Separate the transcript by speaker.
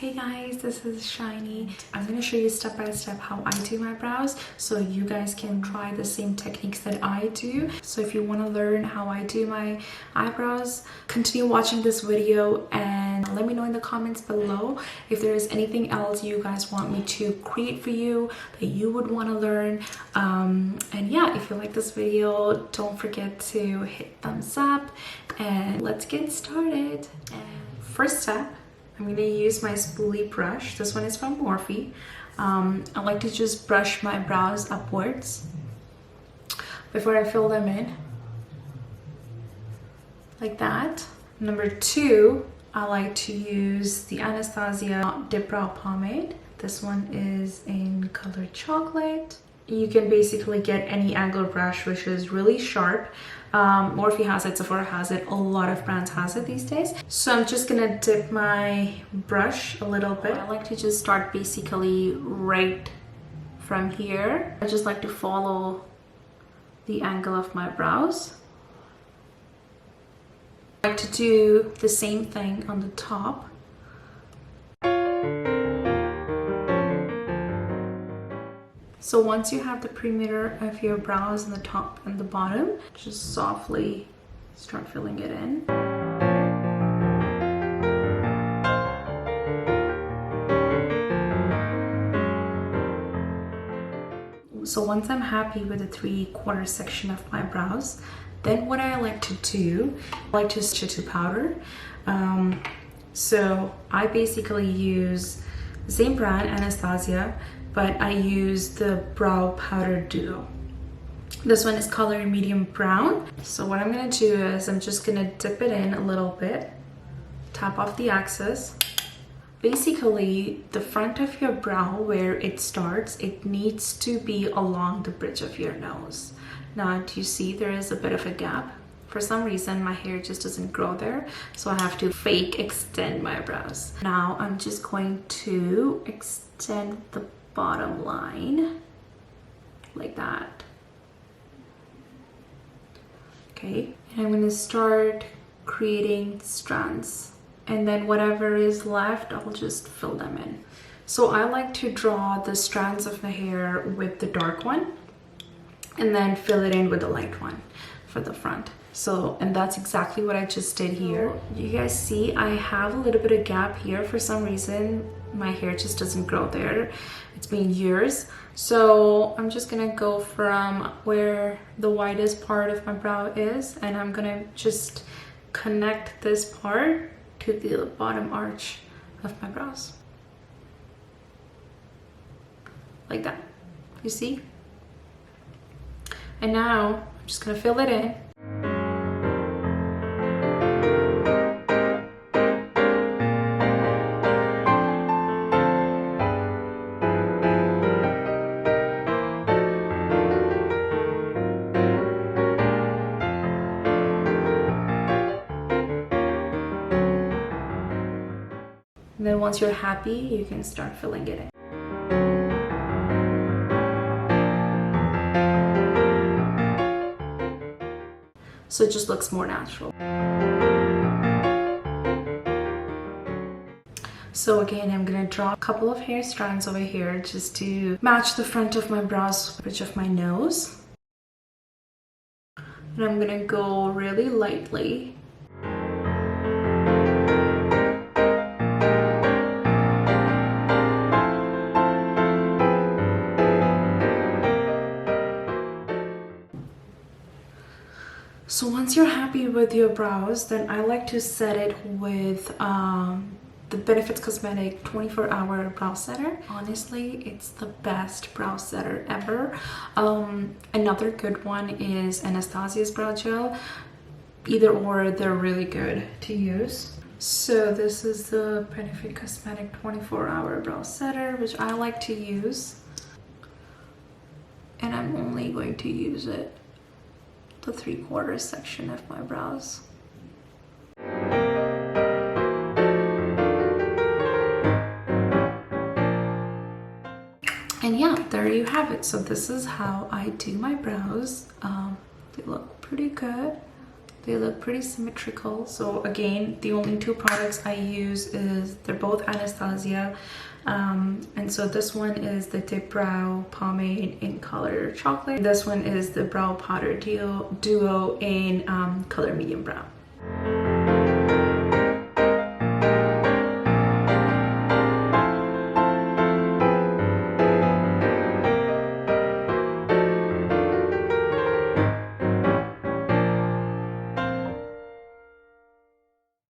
Speaker 1: Hey guys, this is Shiny. I'm going to show you step by step how I do my brows so you guys can try the same techniques that I do. So if you want to learn how I do my eyebrows, continue watching this video and let me know in the comments below if there is anything else you guys want me to create for you that you would want to learn. And yeah, if you like this video, don't forget to hit thumbs up and let's get started. And first step, I'm going to use my Spoolie brush. This one is from Morphe. I like to just brush my brows upwards before I fill them in, like that. Number two, I like to use the Anastasia Dipbrow pomade. This one is in color chocolate. You can basically get any angle brush which is really sharp. Morphe has it, Sephora has it, a lot of brands has it these days. So I'm just gonna dip my brush a little bit. I like to just start basically right from here. I just like to follow the angle of my brows. I like to do the same thing on the top. So once you have the perimeter of your brows on the top and the bottom, just softly start filling it in. So once I'm happy with the 3/4 section of my brows, then what I like to do, I like to switch to powder. So I basically use the same brand, Anastasia, but I use the brow powder duo. This one is color medium brown. So what I'm gonna do is I'm just gonna dip it in a little bit, tap off the excess. Basically, the front of your brow where it starts, it needs to be along the bridge of your nose. Now, do you see there is a bit of a gap? For some reason, my hair just doesn't grow there, so I have to fake extend my brows. Now, I'm just going to extend the bottom line like that. Okay, and I'm going to start creating strands, and then whatever is left, I'll just fill them in. So I like to draw the strands of the hair with the dark one and then fill it in with the light one for the front. So, and that's exactly what I just did here. You guys see I have a little bit of gap here. For some reason my hair just doesn't grow there. It's been years. So I'm just gonna go from where the widest part of my brow is, and I'm gonna just connect this part to the bottom arch of my brows. Like that, you see? And now I'm just gonna fill it in. And then once you're happy, you can start filling it in. So it just looks more natural. So again, I'm gonna draw a couple of hair strands over here just to match the front of my brows, bridge of my nose. And I'm gonna go really lightly. So once you're happy with your brows, then I like to set it with the Benefits Cosmetic 24-hour brow setter. Honestly, it's the best brow setter ever. Another good one is Anastasia's brow gel. Either or, they're really good to use. So this is the Benefit Cosmetic 24-hour brow setter, which I like to use. And I'm only going to use it the 3/4 section of my brows. And yeah, there you have it. So this is how I do my brows. They look pretty good. They look pretty symmetrical. So again, the only two products I use is, they're both Anastasia. And so this one is the Dipbrow Pomade in color chocolate. This one is the Brow Powder Duo in color medium brown.